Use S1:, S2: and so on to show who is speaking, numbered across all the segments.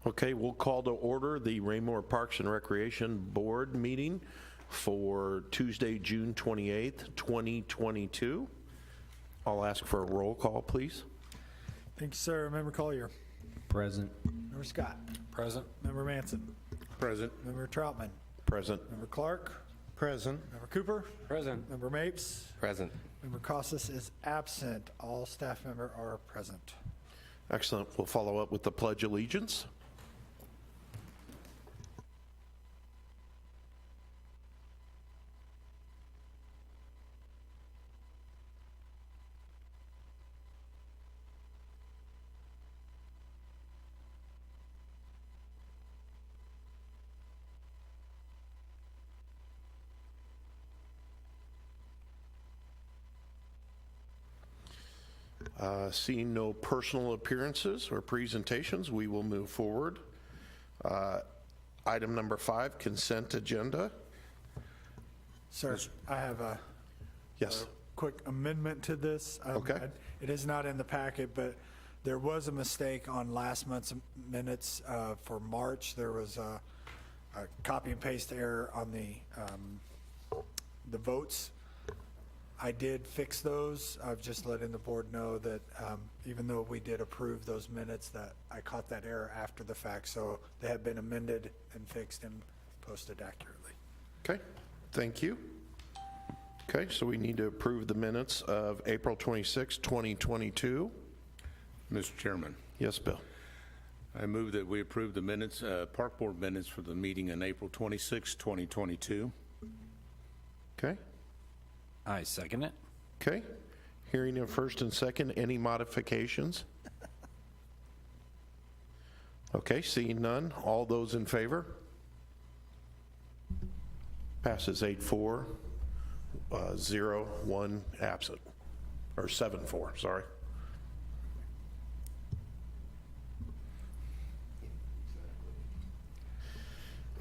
S1: Okay, we'll call to order the Raymore Parks and Recreation Board meeting for Tuesday, June 28th, 2022. I'll ask for a roll call, please.
S2: Thank you, sir. Member Collier.
S3: Present.
S2: Member Scott.
S3: Present.
S2: Member Manson.
S1: Present.
S2: Member Troutman.
S1: Present.
S2: Member Clark.
S1: Present.
S2: Member Cooper.
S3: Present.
S2: Member Mapes.
S3: Present.
S2: Member Costas is absent. All staff members are present.
S1: Excellent. We'll follow up with the Pledge of Allegiance. Seeing no personal appearances or presentations, we will move forward. Item number 5, consent agenda.
S2: Sir, I have a
S1: Yes.
S2: quick amendment to this.
S1: Okay.
S2: It is not in the packet, but there was a mistake on last month's minutes for March. There was a copy and paste error on the votes. I did fix those. I've just letting the board know that even though we did approve those minutes, that I caught that error after the fact. So they have been amended and fixed and posted accurately.
S1: Okay, thank you. Okay, so we need to approve the minutes of April 26, 2022.
S4: Mr. Chairman,
S1: Yes, Bill.
S4: I move that we approve the minutes, Park Board minutes for the meeting on April 26, 2022.
S1: Okay,
S3: I second it.
S1: okay. Hearing a first and second, any modifications? Okay, seeing none. All those in favor? Passes 8-4, 0, 1 absent, or 7-4, sorry.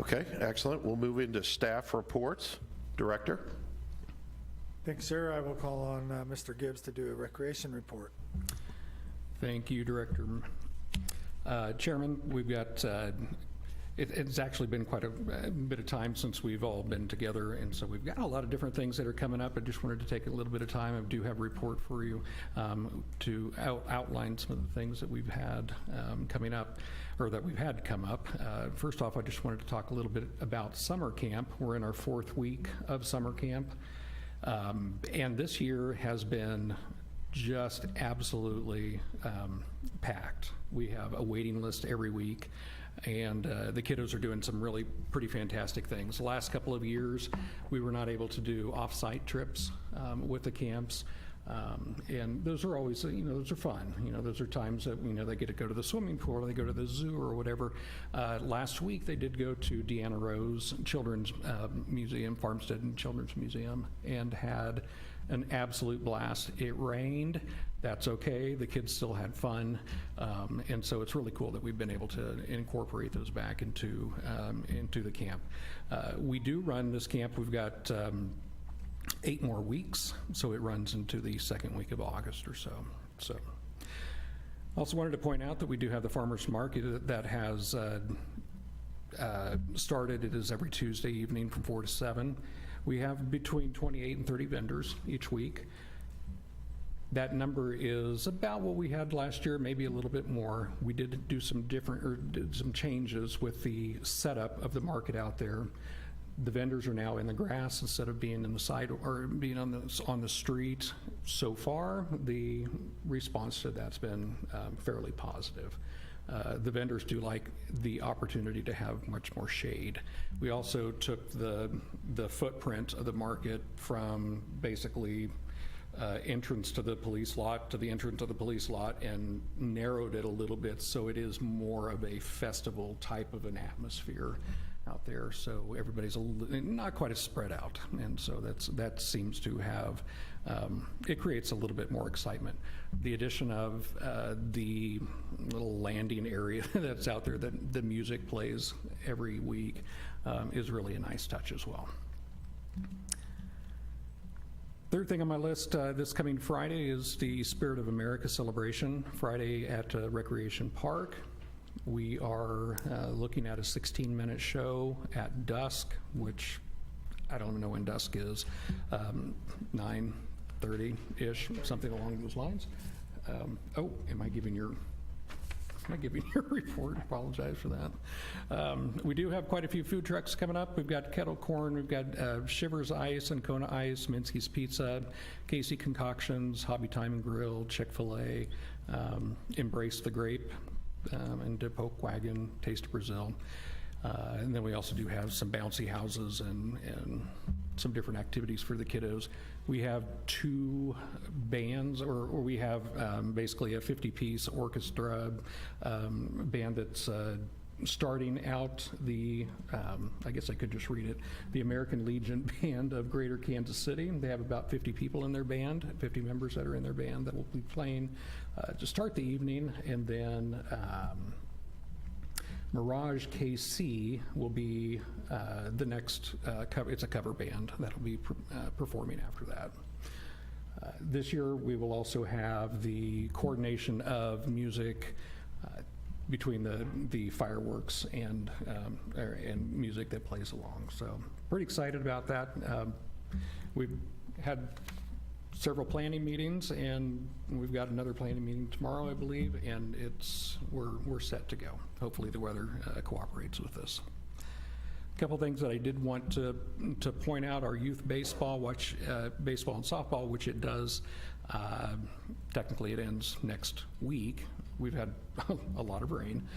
S1: Okay, excellent. We'll move into staff reports. Director?
S2: Thanks, sir. I will call on Mr. Gibbs to do a recreation report.
S5: Thank you, Director. Chairman, we've got, it's actually been quite a bit of time since we've all been together, and so we've got a lot of different things that are coming up. I just wanted to take a little bit of time. I do have a report for you to outline some of the things that we've had coming up, or that we've had come up. First off, I just wanted to talk a little bit about summer camp. We're in our 4th week of summer camp. And this year has been just absolutely packed. We have a waiting list every week, and the kiddos are doing some really pretty fantastic things. The last couple of years, we were not able to do off-site trips with the camps. And those are always, those are fun. Those are times that, they get to go to the swimming pool, or they go to the zoo or whatever. Last week, they did go to Deanna Rose Children's Museum, Farmstead Children's Museum, and had an absolute blast. It rained. That's okay. The kids still had fun. And so it's really cool that we've been able to incorporate those back into the camp. We do run this camp. We've got 8 more weeks, so it runs into the 2nd week of August or so. Also wanted to point out that we do have the farmers market that has started. It is every Tuesday evening from 4 to 7. We have between 28 and 30 vendors each week. That number is about what we had last year, maybe a little bit more. We did do some did some changes with the setup of the market out there. The vendors are now in the grass instead of being in the side or being on the street. So far, the response to that's been fairly positive. The vendors do like the opportunity to have much more shade. We also took the footprint of the market from basically entrance to the police lot to the entrance of the police lot and narrowed it a little bit so it is more of a festival type of an atmosphere out there, so everybody's not quite as spread out, and so that seems to have it creates a little bit more excitement. The addition of the little landing area that's out there that the music plays every week is really a nice touch as well. Third thing on my list, this coming Friday is the Spirit of America celebration, Friday at Recreation Park. We are looking at a 16-minute show at dusk, which I don't know when dusk is, 9:30-ish, something along those lines. Oh, am I giving your report? Apologize for that. We do have quite a few food trucks coming up. We've got Kettle Corn, we've got Shivers Ice and Kona Ice, Minsky's Pizza, Casey Concoctions, Hobby Time and Grill, Chick-fil-A, Embrace the Grape, and Dip Oak Wagon, Taste of Brazil. And then we also do have some bouncy houses and some different activities for the kiddos. We have 2 bands, or we have basically a 50-piece orchestra band that's starting out the, I guess I could just read it, the American Legion Band of Greater Kansas City. They have about 50 people in their band, 50 members that are in their band that will be playing to start the evening, and then Mirage KC will be the next cover. It's a cover band that'll be performing after that. This year, we will also have the coordination of music between the fireworks and music that plays along. So pretty excited about that. We've had several planning meetings, and we've got another planning meeting tomorrow, I believe, and we're set to go. Hopefully the weather cooperates with this. A couple things that I did want to point out: our youth baseball, baseball and softball, which it does. Technically, it ends next week. We've had a lot of rain,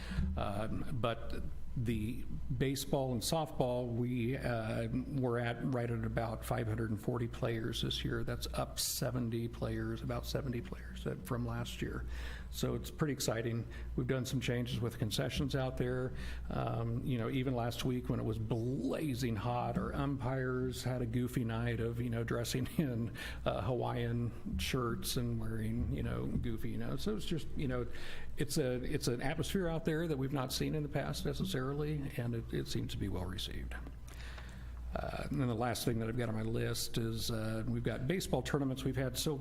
S5: but the baseball and softball, we're right at about 540 players this year. That's up 70 players, about 70 players from last year. So it's pretty exciting. We've done some changes with concessions out there. Even last week when it was blazing hot, our umpires had a goofy night of, dressing in Hawaiian shirts and wearing, goofy, So it's just, it's an atmosphere out there that we've not seen in the past necessarily, and it seems to be well received. And then the last thing that I've got on my list is we've got baseball tournaments. We've had so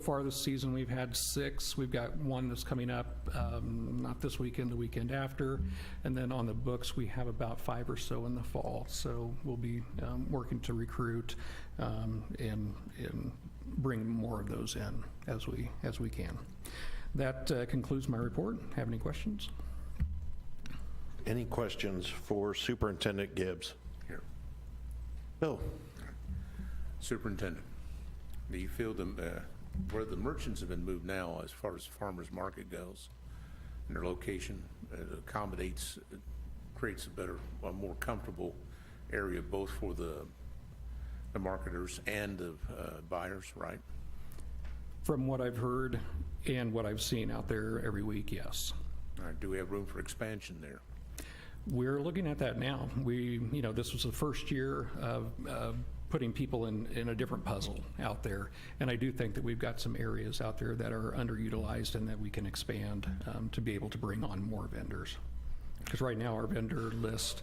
S5: far this season, we've had 6. We've got one that's coming up, not this weekend, the weekend after. And then on the books, we have about 5 or so in the fall. So we'll be working to recruit and bring more of those in as we can. That concludes my report. Have any questions?
S1: Any questions for Superintendent Gibbs?
S4: Here.
S1: Bill?
S4: Superintendent, do you feel where the merchants have been moved now as far as farmers market goes, and their location, accommodates, creates a more comfortable area both for the marketers and the buyers, right?
S5: From what I've heard and what I've seen out there every week, yes.
S4: All right, do we have room for expansion there?
S5: We're looking at that now. This was the first year of putting people in a different puzzle out there, and I do think that we've got some areas out there that are underutilized and that we can expand to be able to bring on more vendors. Because right now our vendor list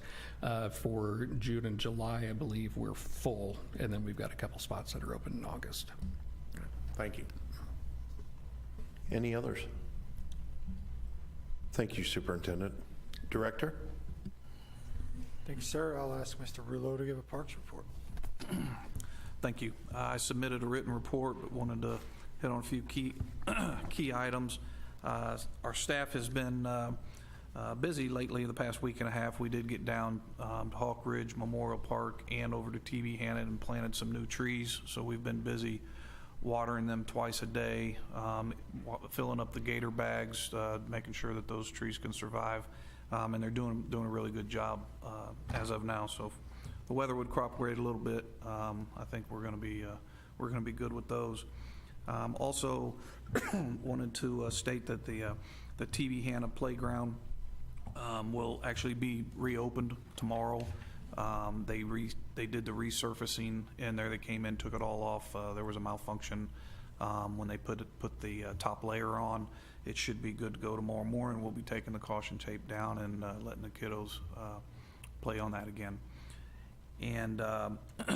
S5: for June and July, I believe, we're full, and then we've got a couple spots that are open in August.
S4: Thank you.
S1: Any others? Thank you, Superintendent. Director?
S2: Thank you, sir. I'll ask Mr. Rouleau to give a parks report.
S6: Thank you. I submitted a written report, but wanted to hit on a few key items. Our staff has been busy lately the past week and a half. We did get down to Hawk Ridge Memorial Park and over to TV Hannon and planted some new trees, so we've been busy watering them twice a day, filling up the gator bags, making sure that those trees can survive, and they're doing a really good job as of now. So if the weather would cooperate a little bit, I think we're going to be good with those. Also, wanted to state that the TV Hanna playground will actually be reopened tomorrow. They did the resurfacing in there. They came in, took it all off. There was a malfunction when they put the top layer on. It should be good to go tomorrow morning. We'll be taking the caution tape down and letting the kiddos play on that again. And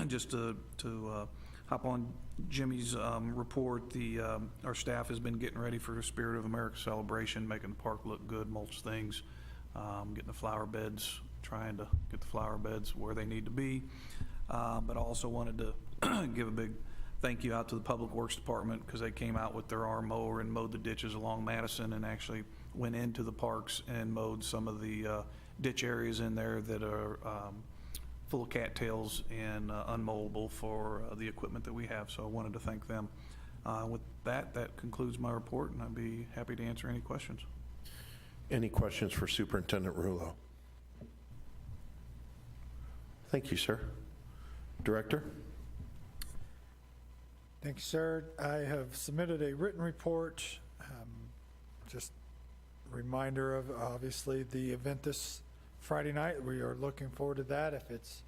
S6: just to hop on Jimmy's report, our staff has been getting ready for the Spirit of America celebration, making the park look good, mulch things, getting the flower beds, trying to get the flower beds where they need to be. But I also wanted to give a big thank you out to the Public Works Department, because they came out with their arm mower and mowed the ditches along Madison, and actually went into the parks and mowed some of the ditch areas in there that are full of cattails and unmowable for the equipment that we have. So I wanted to thank them. With that concludes my report, and I'd be happy to answer any questions.
S1: Any questions for Superintendent Rulo? Thank you, sir. Director?
S2: Thank you, sir. I have submitted a written report. Just a reminder of, obviously, the event this Friday night. We are looking forward to that. If it's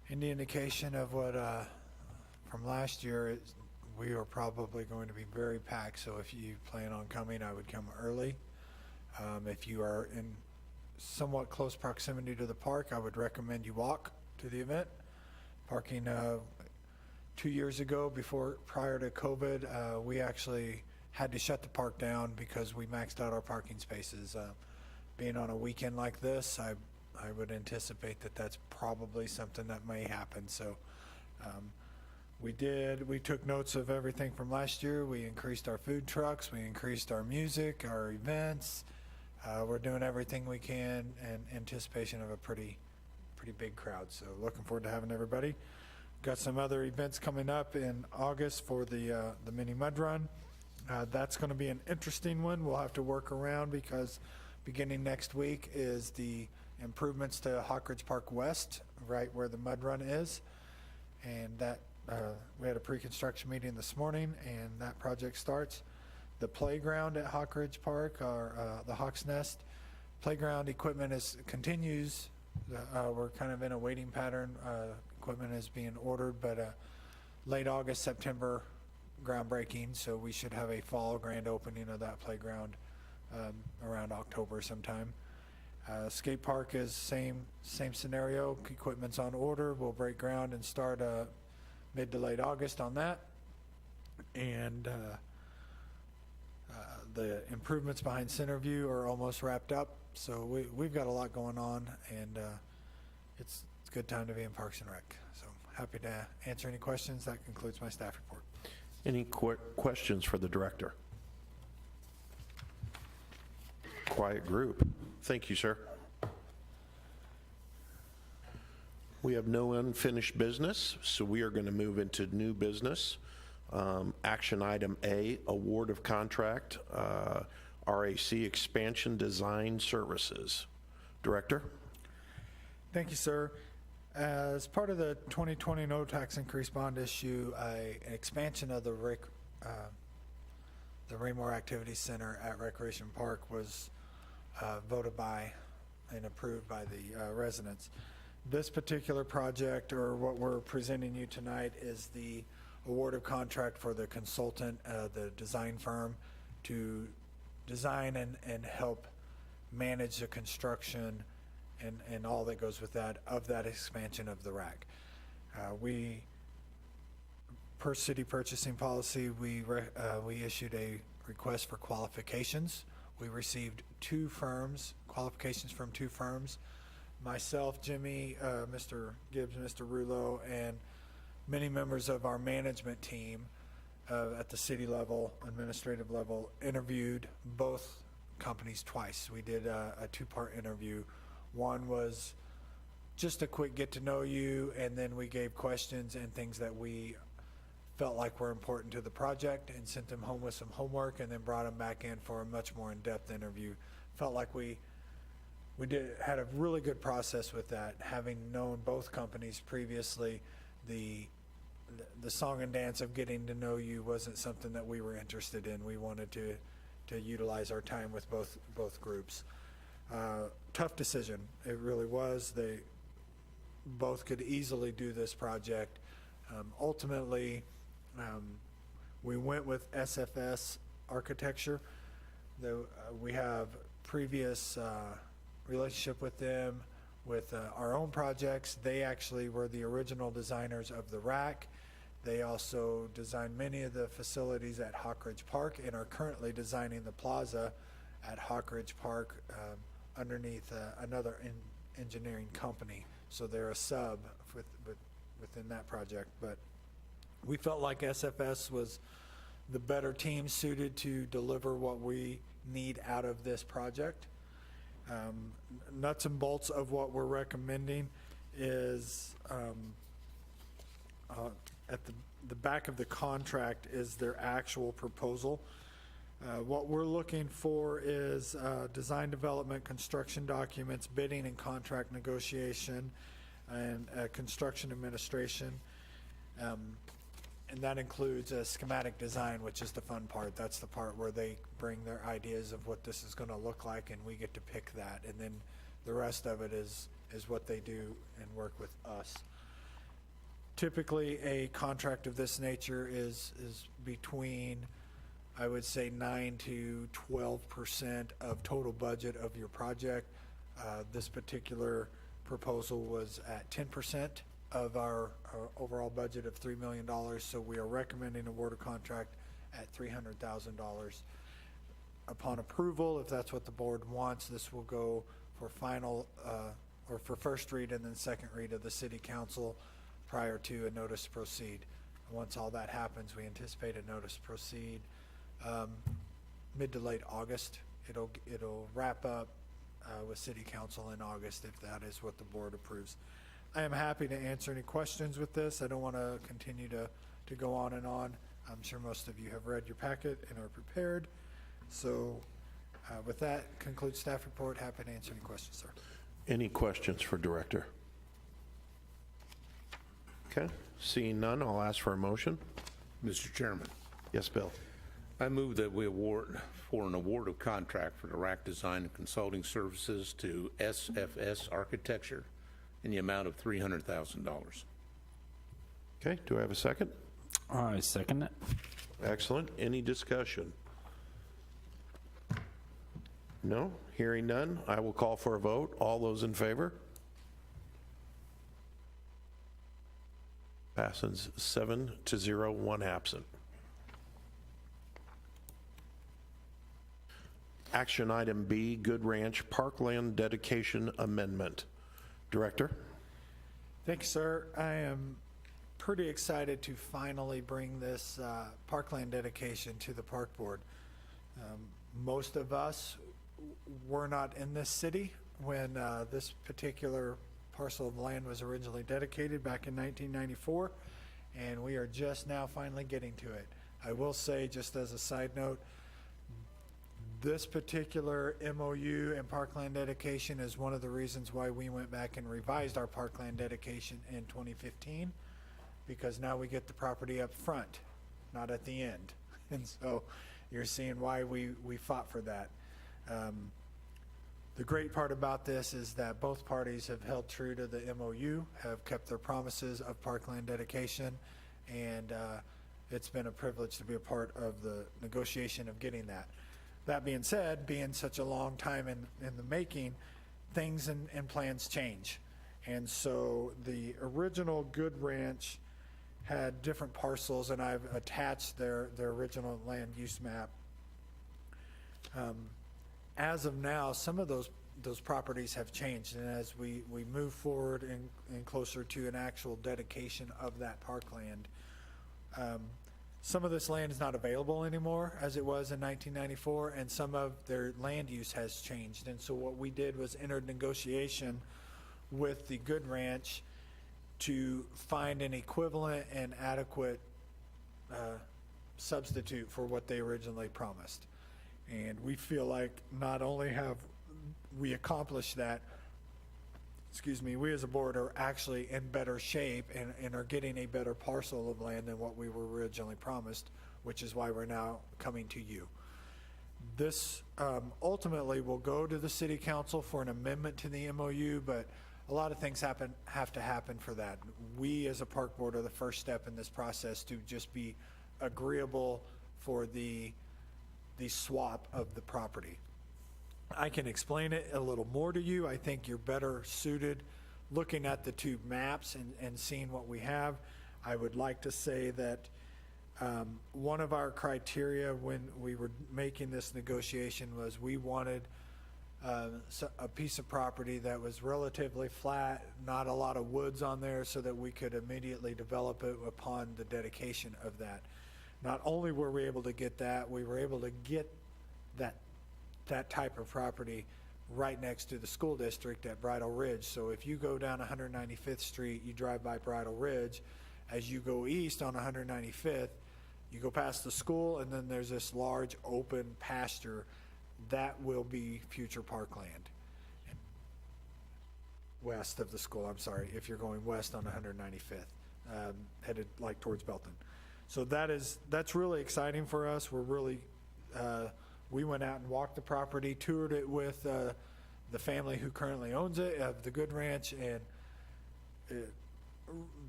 S2: any indication of what from last year, we are probably going to be very packed. So if you plan on coming, I would come early. If you are in somewhat close proximity to the park, I would recommend you walk to the event. Parking 2 years ago, prior to COVID, we actually had to shut the park down because we maxed out our parking spaces. Being on a weekend like this, I would anticipate that that's probably something that may happen. So we took notes of everything from last year. We increased our food trucks, we increased our music, our events. We're doing everything we can in anticipation of a pretty big crowd. So looking forward to having everybody. Got some other events coming up in August for the mini mud run. That's going to be an interesting one. We'll have to work around because beginning next week is the improvements to Hawk Ridge Park West, right where the mud run is. And that we had a pre-construction meeting this morning, and that project starts. The playground at Hawk Ridge Park, or the Hawk's Nest playground equipment continues. We're kind of in a waiting pattern. Equipment is being ordered, but late August, September groundbreaking, so we should have a fall grand opening of that playground around October sometime. Skate park is same scenario. Equipment's on order. We'll break ground and start mid to late August on that. And the improvements behind Centerview are almost wrapped up, so we've got a lot going on, and it's a good time to be in Parks and Rec. So happy to answer any questions. That concludes my staff report.
S1: Any questions for the director? Quiet group. Thank you, sir. We have no unfinished business, so we are going to move into new business. Action item A, award of contract, RAC Expansion Design Services. Director?
S2: Thank you, sir. As part of the 2020 no tax increase bond issue, an expansion of the Raymore Activity Center at Recreation Park was voted by and approved by the residents. This particular project, or what we're presenting you tonight, is the award of contract for the consultant, the design firm, to design and help manage the construction and all that goes with that, of that expansion of the RAC. We, per city purchasing policy, we issued a request for qualifications. We received qualifications from two firms. Myself, Jimmy, Mr. Gibbs, Mr. Rulo, and many members of our management team at the city level, administrative level, interviewed both companies twice. We did a two-part interview. One was just a quick get to know you, and then we gave questions and things that we felt like were important to the project and sent them home with some homework, and then brought them back in for a much more in-depth interview. Felt like we had a really good process with that. Having known both companies previously, the song and dance of getting to know you wasn't something that we were interested in. We wanted to utilize our time with both groups. Tough decision. It really was. They both could easily do this project. Ultimately, we went with SFS Architecture. We have previous relationship with them with our own projects. They actually were the original designers of the RAC. They also designed many of the facilities at Hawk Ridge Park and are currently designing the plaza at Hawk Ridge Park underneath another engineering company. So they're a sub within that project. But we felt like SFS was the better team suited to deliver what we need out of this project. Nuts and bolts of what we're recommending is at the back of the contract is their actual proposal. What we're looking for is design development, construction documents, bidding and contract negotiation, and construction administration. And that includes a schematic design, which is the fun part. That's the part where they bring their ideas of what this is going to look like, and we get to pick that. And then the rest of it is what they do and work with us. Typically, a contract of this nature is between, I would say, 9 to 12% of total budget of your project. This particular proposal was at 10% of our overall budget of $3 million, so we are recommending award a contract at $300,000. Upon approval, if that's what the board wants, this will go for final, or for first read and then second read of the city council prior to a notice to proceed. Once all that happens, we anticipate a notice to proceed mid to late August. It'll wrap up with city council in August if that is what the board approves. I am happy to answer any questions with this. I don't want to continue to go on and on. I'm sure most of you have read your packet and are prepared. So with that, concludes staff report. Happy to answer any questions, sir.
S1: Any questions for Director? Okay, seeing none, I'll ask for a motion.
S4: Mr. Chairman,
S1: Yes, Bill.
S4: I move that we award an award of contract for the rack design and consulting services to SFS Architecture in the amount of $300,000.
S1: Okay, do I have a second?
S3: I second it.
S1: Excellent. Any discussion? No? Hearing none, I will call for a vote. All those in favor? Passes 7-0, one absent. Action item B, Good Ranch Parkland Dedication Amendment. Director?
S2: Thank you, sir. I am pretty excited to finally bring this parkland dedication to the park board. Most of us were not in this city when this particular parcel of land was originally dedicated back in 1994, and we are just now finally getting to it. I will say, just as a side note, this particular MOU and parkland dedication is one of the reasons why we went back and revised our parkland dedication in 2015, because now we get the property up front, not at the end. And so you're seeing why we fought for that. The great part about this is that both parties have held true to the MOU, have kept their promises of parkland dedication, and it's been a privilege to be a part of the negotiation of getting that. That being said, being such a long time in the making, things and plans change. And so the original Good Ranch had different parcels, and I've attached their original land use map. As of now, some of those properties have changed, and as we move forward and closer to an actual dedication of that parkland, some of this land is not available anymore as it was in 1994, and some of their land use has changed. And so what we did was entered negotiation with the Good Ranch to find an equivalent and adequate substitute for what they originally promised. And we feel like not only have we accomplished that, we as a board are actually in better shape and are getting a better parcel of land than what we were originally promised, which is why we're now coming to you. This ultimately will go to the city council for an amendment to the MOU, but a lot of things have to happen for that. We as a park board are the first step in this process to just be agreeable for the swap of the property. I can explain it a little more to you. I think you're better suited looking at the two maps and seeing what we have. I would like to say that one of our criteria when we were making this negotiation was we wanted a piece of property that was relatively flat, not a lot of woods on there, so that we could immediately develop it upon the dedication of that. Not only were we able to get that, we were able to get that type of property right next to the school district at Bridle Ridge. So if you go down 195th Street, you drive by Bridle Ridge. As you go east on 195th, you go past the school, and then there's this large open pasture that will be future parkland. West of the school, I'm sorry, if you're going west on 195th, headed like towards Belton. So that's really exciting for us. We're really, we went out and walked the property, toured it with the family who currently owns it, of the Good Ranch, and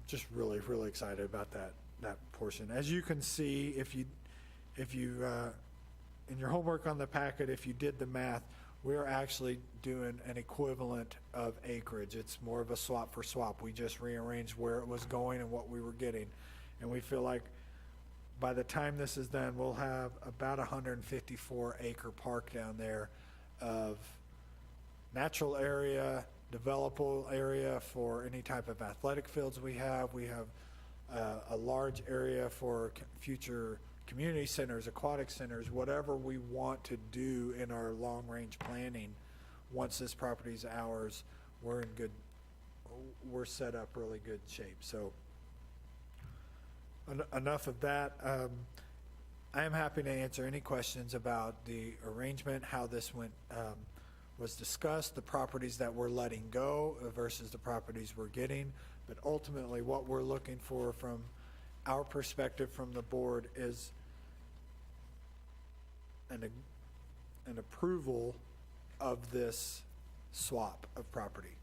S2: just really, really excited about that portion. As you can see, if you in your homework on the packet, if you did the math, we're actually doing an equivalent of acreage. It's more of a swap for swap. We just rearranged where it was going and what we were getting. And we feel like by the time this is done, we'll have about 154 acre park down there of natural area, developable area for any type of athletic fields we have. We have a large area for future community centers, aquatic centers, whatever we want to do in our long-range planning. Once this property is ours, we're set up really good shape. So enough of that. I am happy to answer any questions about the arrangement, how this was discussed, the properties that we're letting go versus the properties we're getting. But ultimately, what we're looking for from our perspective from the board is an approval of this swap of property.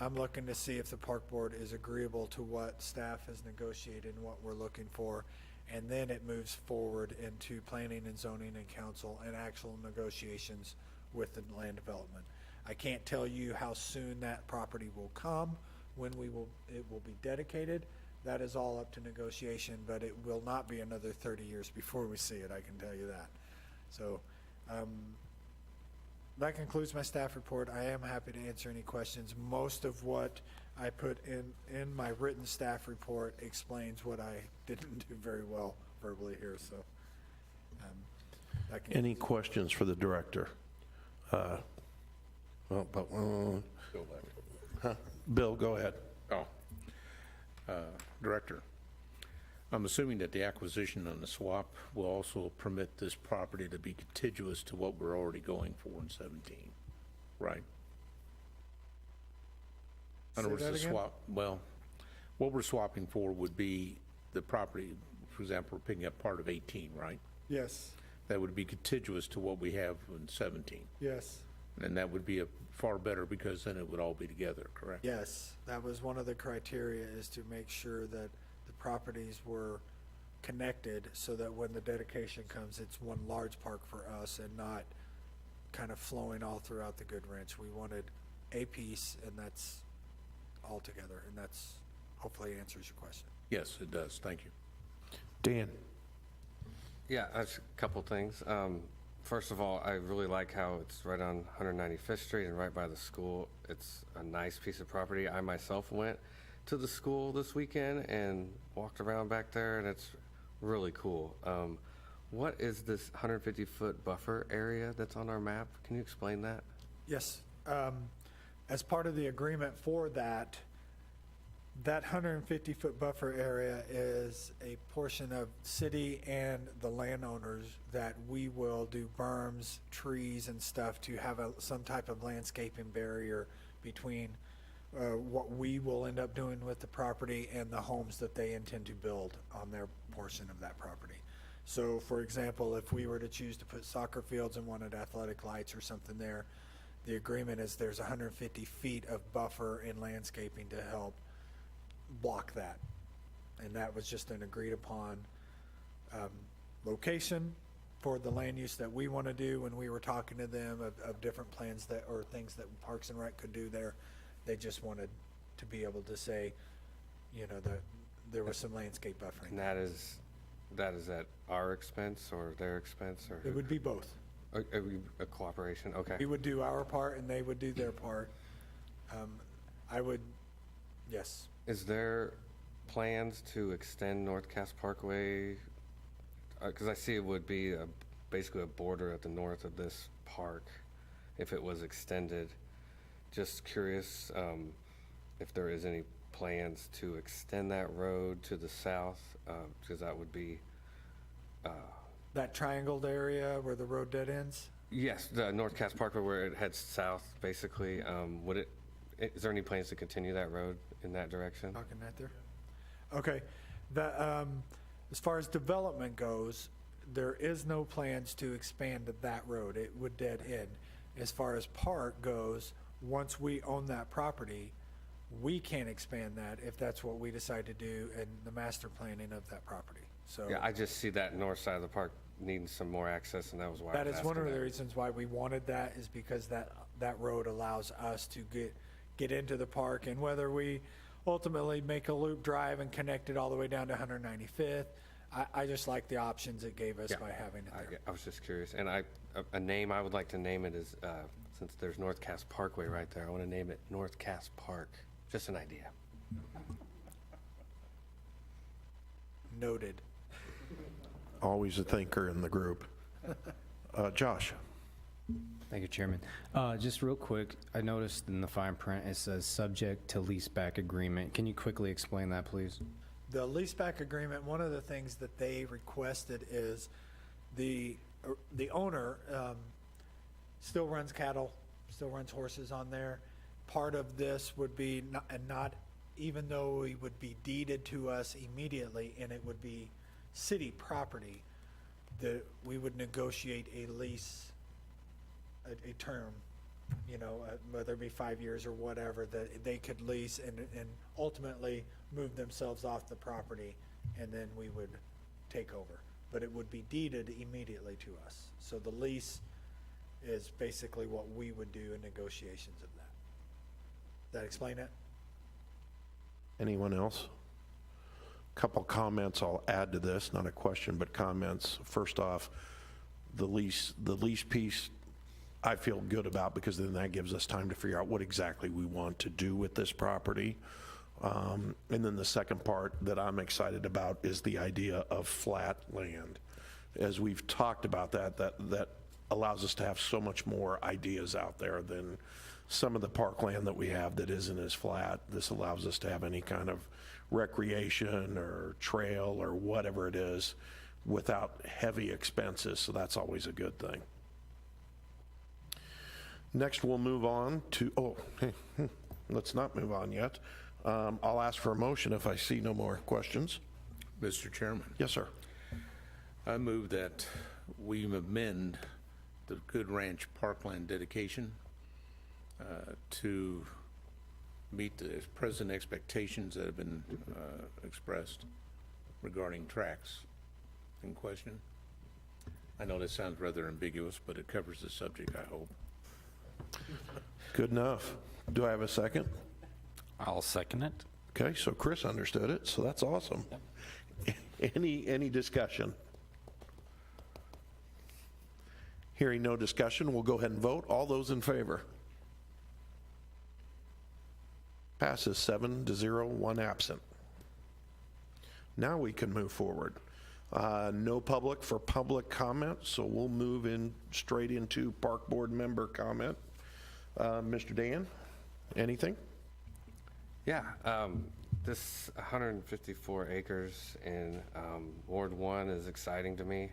S2: I'm looking to see if the park board is agreeable to what staff has negotiated and what we're looking for, and then it moves forward into planning and zoning and council and actual negotiations with the land development. I can't tell you how soon that property will come, when it will be dedicated. That is all up to negotiation, but it will not be another 30 years before we see it, I can tell you that. So that concludes my staff report. I am happy to answer any questions. Most of what I put in my written staff report explains what I didn't do very well verbally here, so.
S1: Any questions for the director? Bill, go ahead.
S4: Director, I'm assuming that the acquisition and the swap will also permit this property to be contiguous to what we're already going for in 17, right? In other words,
S2: Say that
S4: the
S2: again?
S4: swap, well, what we're swapping for would be the property, for example, we're picking up part of 18, right?
S2: Yes,
S4: That would be contiguous to what we have in 17.
S2: yes.
S4: And that would be far better because then it would all be together, correct?
S2: Yes, that was one of the criteria, is to make sure that the properties were connected so that when the dedication comes, it's one large park for us and not kind of flowing all throughout the Good Ranch. We wanted a piece, and that's all together, and that's hopefully answers your question.
S4: Yes, it does. Thank you.
S1: Dan?
S7: Yeah, that's a couple things. First of all, I really like how it's right on 195th Street and right by the school. It's a nice piece of property. I myself went to the school this weekend and walked around back there, and it's really cool. What is this 150-foot buffer area that's on our map? Can you explain that?
S2: Yes, as part of the agreement for that 150-foot buffer area is a portion of city and the landowners that we will do berms, trees and stuff to have some type of landscaping barrier between what we will end up doing with the property and the homes that they intend to build on their portion of that property. So for example, if we were to choose to put soccer fields and wanted athletic lights or something there, the agreement is there's 150 feet of buffer in landscaping to help block that. And that was just an agreed upon location for the land use that we want to do. When we were talking to them of different plans that, or things that Parks and Rec could do there, they just wanted to be able to say, you know, there was some landscape buffering.
S7: And that is at our expense or their expense, or
S2: It would be both.
S7: a cooperation? Okay.
S2: We would do our part and they would do their part. I would, yes.
S7: Is there plans to extend North Cass Parkway? Because I see it would be basically a border at the north of this park if it was extended. Just curious if there is any plans to extend that road to the south, because that would be...
S2: That triangled area where the road dead ends?
S7: Yes, the North Cass Parkway where it heads south, basically. Is there any plans to continue that road in that direction?
S2: Talking right there? Okay. As far as development goes, there is no plans to expand that road. It would dead end. As far as park goes, once we own that property, we can expand that if that's what we decide to do in the master planning of that property. So
S7: Yeah, I just see that north side of the park needing some more access, and that was why I
S2: that
S7: was
S2: is one of
S7: asking
S2: the
S7: that.
S2: reasons why we wanted that, is because that road allows us to get into the park, and whether we ultimately make a loop drive and connect it all the way down to 195th, I just like the options it gave us
S7: Yeah,
S2: by having it there.
S7: I was just curious, and a name I would like to name it is, since there's North Cass Parkway right there, I want to name it North Cass Park. Just an idea.
S2: Noted.
S1: Always a thinker in the group. Josh?
S3: Thank you, Chairman. Just real quick, I noticed in the fine print, it says subject to leaseback agreement. Can you quickly explain that, please?
S2: The leaseback agreement, one of the things that they requested is the owner still runs cattle, still runs horses on there. Part of this would be, not even though it would be deeded to us immediately and it would be city property, that we would negotiate a lease, a term, whether it be 5 years or whatever, that they could lease and ultimately move themselves off the property, and then we would take over. But it would be deeded immediately to us. So the lease is basically what we would do in negotiations of that. Does that explain it?
S1: Anyone else? Couple comments I'll add to this, not a question, but comments. First off, the lease piece I feel good about, because then that gives us time to figure out what exactly we want to do with this property. And then the second part that I'm excited about is the idea of flat land. As we've talked about that allows us to have so much more ideas out there than some of the parkland that we have that isn't as flat. This allows us to have any kind of recreation or trail or whatever it is without heavy expenses, so that's always a good thing. Next, we'll move on to, let's not move on yet. I'll ask for a motion if I see no more questions.
S4: Mr. Chairman,
S1: Yes, sir.
S4: I move that we amend the Good Ranch Parkland dedication to meet the present expectations that have been expressed regarding tracks in question. I know this sounds rather ambiguous, but it covers the subject, I hope.
S1: Good enough. Do I have a second?
S3: I'll second it.
S1: Okay, so Chris understood it, so that's awesome. Any discussion? Hearing no discussion, we'll go ahead and vote. All those in favor? Passes 7-0, one absent. Now we can move forward. No public for public comment, so we'll move in straight into Park Board member comment. Mr. Dan, anything?
S7: Yeah, this 154 acres in Ward 1 is exciting to me.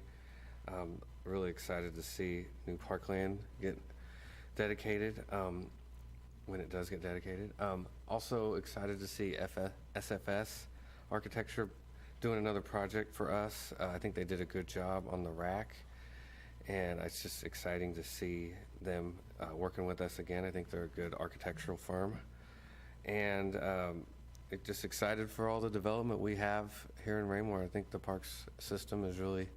S7: Really excited to see new parkland get dedicated, when it does get dedicated. Also excited to see SFS Architecture doing another project for us. I think they did a good job on the rack, and it's just exciting to see them working with us again. I think they're a good architectural firm. And just excited for all the development we have here in Raymore. I think the parks system is really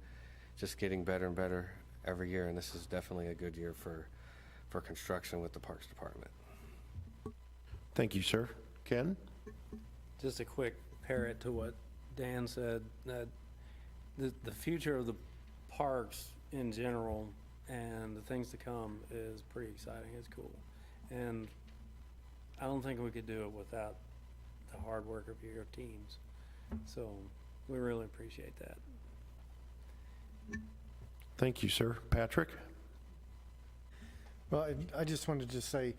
S7: just getting better and better every year, and this is definitely a good year for construction with the Parks Department.
S1: Thank you, sir. Ken?
S8: Just a quick parrot to what Dan said, that the future of the parks in general and the things to come is pretty exciting. It's cool. And I don't think we could do it without the hard work of your teams. So we really appreciate that.
S1: Thank you, sir. Patrick?
S9: Well, I just wanted to say,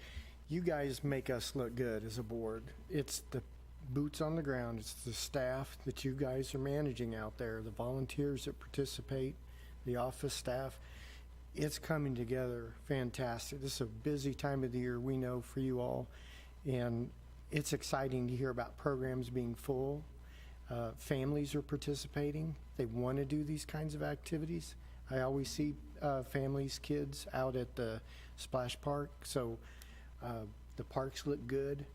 S9: you guys make us look good as a board. It's the boots on the ground. It's the staff that you guys are managing out there, the volunteers that participate, the office staff. It's coming together fantastic. This is a busy time of the year, we know, for you all. And it's exciting to hear about programs being full. Families are participating. They want to do these kinds of activities. I always see families, kids out at the splash park. So the parks look good.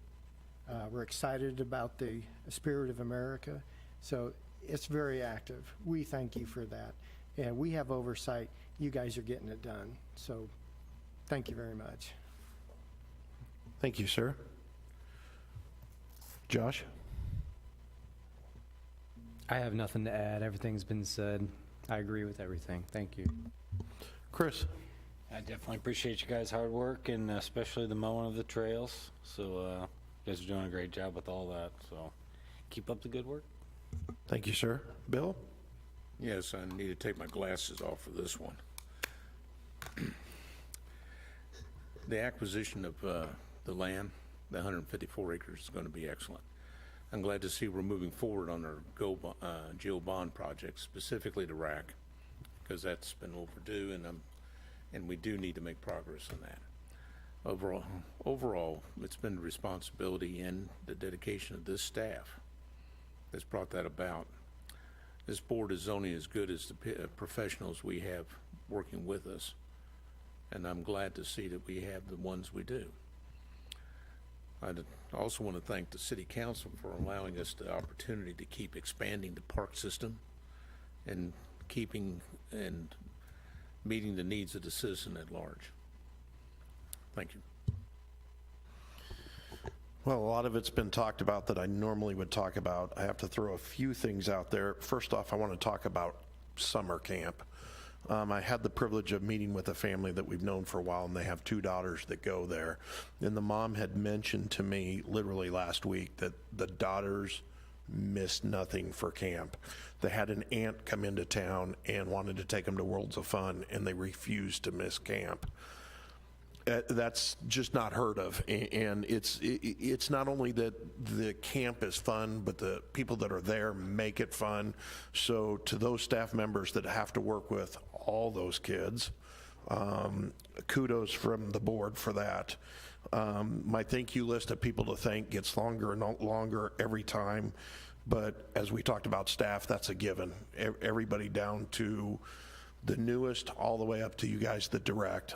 S9: We're excited about the Spirit of America. So it's very active. We thank you for that. And we have oversight. You guys are getting it done. So thank you very much.
S1: Thank you, sir. Josh?
S3: I have nothing to add. Everything's been said. I agree with everything. Thank you.
S1: Chris?
S10: I definitely appreciate you guys' hard work, and especially the mowing of the trails. So you guys are doing a great job with all that. So keep up the good work.
S1: Thank you, sir. Bill?
S4: Yes, I need to take my glasses off for this one. The acquisition of the land, the 154 acres, is going to be excellent. I'm glad to see we're moving forward on our Jill Bond project, specifically to RAC, because that's been overdue, and we do need to make progress on that. Overall, it's been the responsibility and the dedication of this staff that's brought that about. This board is only as good as the professionals we have working with us, and I'm glad to see that we have the ones we do. I also want to thank the City Council for allowing us the opportunity to keep expanding the park system and keeping and meeting the needs of the citizen at large. Thank you.
S1: Well, a lot of it's been talked about that I normally would talk about. I have to throw a few things out there. First off, I want to talk about summer camp. I had the privilege of meeting with a family that we've known for a while, and they have 2 daughters that go there. And the mom had mentioned to me literally last week that the daughters missed nothing for camp. They had an aunt come into town and wanted to take them to Worlds of Fun, and they refused to miss camp. That's just not heard of, and it's not only that the camp is fun, but the people that are there make it fun. So to those staff members that have to work with all those kids, kudos from the board for that. My thank you list of people to thank gets longer and longer every time, but as we talked about staff, that's a given. Everybody down to the newest all the way up to you guys that direct.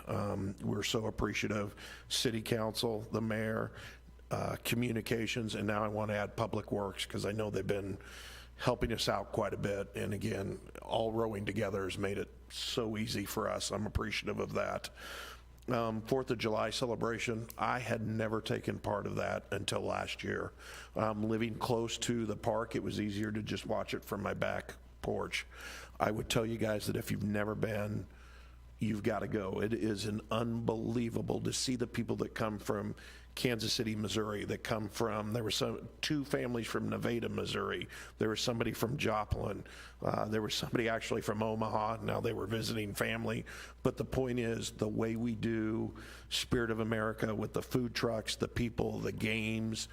S1: We're so appreciative. City Council, the mayor, communications, and now I want to add Public Works because I know they've been helping us out quite a bit. And again, all rowing together has made it so easy for us. I'm appreciative of that. 4th of July celebration, I had never taken part of that until last year. Living close to the park, it was easier to just watch it from my back porch. I would tell you guys that if you've never been, you've got to go. It is an unbelievable to see the people that come from Kansas City, Missouri, that come from, there were 2 families from Nevada, Missouri. There was somebody from Joplin. There was somebody actually from Omaha. Now they were visiting family. But the point is, the way we do Spirit of America with the food trucks, the people, the games,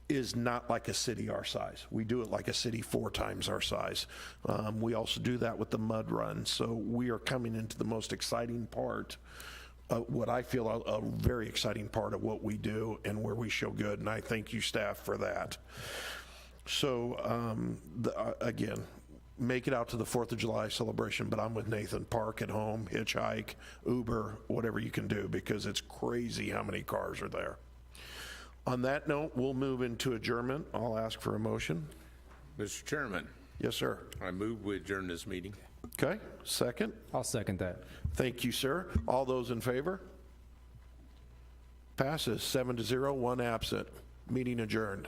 S1: is not like a city our size. We do it like a city 4 times our size. We also do that with the mud run. So we are coming into the most exciting part, what I feel a very exciting part of what we do and where we show good. And I thank you, staff, for that. So again, make it out to the 4th of July celebration, but I'm with Nathan. Park at home, hitchhike, Uber, whatever you can do, because it's crazy how many cars are there. On that note, we'll move into adjournment. I'll ask for a motion.
S4: Mr. Chairman,
S1: Yes, sir.
S4: I move we adjourn this meeting.
S1: Okay, second.
S3: I'll second that.
S1: Thank you, sir. All those in favor? Passes 7-0, 1 absent. Meeting adjourned.